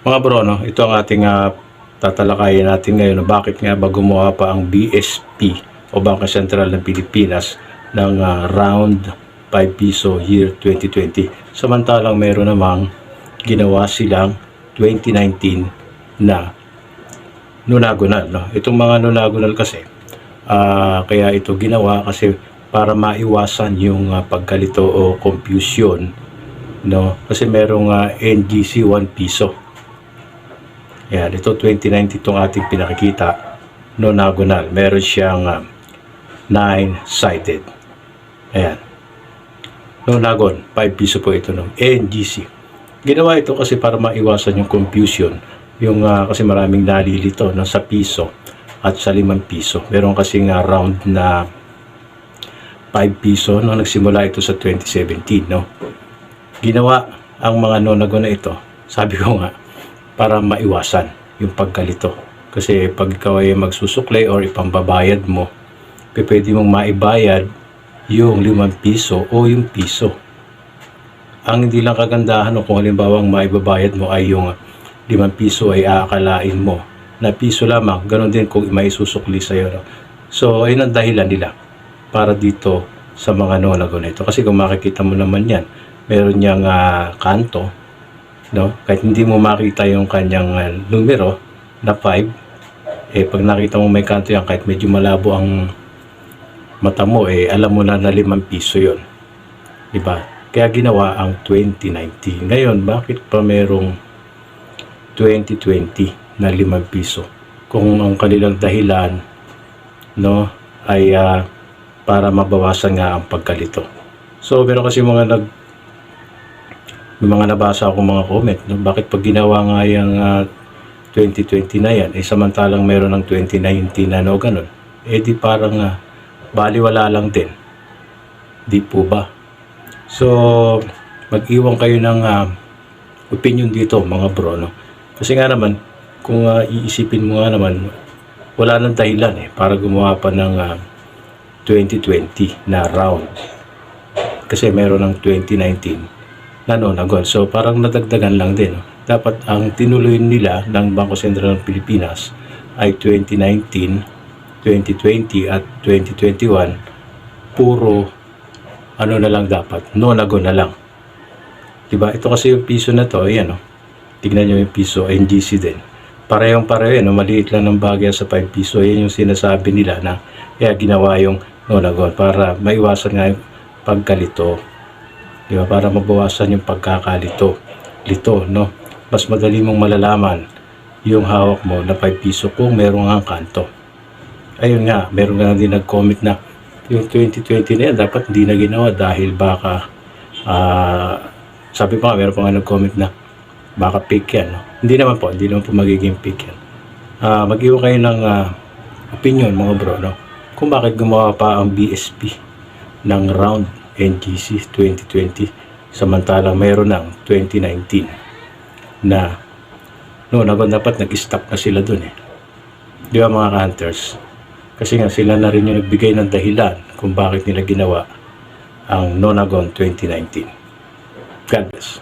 Mga bro, no, ito ang ating tatalakayin natin ngayon na bakit nga ba gumawa pa ang BSP o Bangko Sentral ng Pilipinas ng round 5 piso year 2020. Samantalang meron namang ginawa silang 2019 na nonagonal. No? Itong mga nonagonal kasi, kaya ito ginawa kasi para maiwasan yung pagkalito o confusion. No? Kasi merong NGC 1 piso. Yan, ito 2019 itong ating pinakikita nonagonal. Meron siyang 9-sided. Ayan. Nonagon, 5 piso po ito ng NGC. Ginawa ito kasi para maiwasan yung confusion. Yung kasi maraming nalilito no, sa piso at sa 5 piso. Meron kasing round na 5 piso no, nagsimula ito sa 2017. No? Ginawa ang mga nonagon na ito, sabi ko nga, para maiwasan yung pagkalito. Kasi pag ikaw ay magsusuklay or ipambabayad mo, pwede mong maibayad yung 5 piso o yung piso. Ang hindi lang kagandahan kung halimbawa ang maibabayad mo ay yung 5 piso ay aakalain mo na piso lamang, ganoon din kung maisusukli sa'yo. No? So, ayun ang dahilan nila para dito sa mga nonagon na ito. Kasi kung makikita mo naman yan, meron niyang kanto, no? Kahit hindi mo makita yung kanyang numero na 5, pag nakita mo may kanto yan, kahit medyo malabo ang mata mo, alam mo na 5 piso yon, diba? Kaya ginawa ang 2019. Ngayon, bakit pa merong 2020 na 5 piso? Kung ang kanilang dahilan, no, ay para mabawasan nga ang pagkalito. So, pero kasi may mga nabasa akong mga comment, no? Bakit pag ginawa nga yung 2020 na yan, samantalang meron ng 2019 na no, ganun, di parang baliwala lang din. Di po ba? So, mag-iwan kayo ng opinion dito mga bro, no? Kasi nga naman, kung iisipin mo nga naman, wala nang dahilan para gumawa pa ng 2020 na round. Kasi meron ng 2019 na nonagon. So parang nadagdagan lang din. No? Dapat ang tinuloy nila ng Bangko Sentral ng Pilipinas ay 2019, 2020 at 2021 puro ano na lang dapat, nonagon na lang. Diba? Ito kasi yung piso na to, ayan, no? Tignan nyo yung piso, NGC din. Parehong-pareho, no? Maliit lang ng bagay sa 5 piso. Yan yung sinasabi nila na kaya ginawa yung nonagon para maiwasan nga yung pagkalito. Diba? Para mabawasan yung pagkakalito. No? Mas madali mong malalaman yung hawak mo na 5 piso kung meron nga kanto. Ayun nga, meron nga din nag-comment na yung 2020 na yan dapat hindi na ginawa dahil baka sabi pa nga, meron pa nga nag-comment na baka fake yan. No? Hindi naman po magiging fake yan. Mag-iwan kayo ng opinion mga bro, no? Kung bakit gumawa pa ang BSP ng round NGC 2020 samantalang mayroon ng 2019 na dapat nag-stop na sila dun di ba mga hunters? Kasi nga sila na rin yung nagbigay ng dahilan kung bakit nila ginawa ang nonagon 2019. God bless.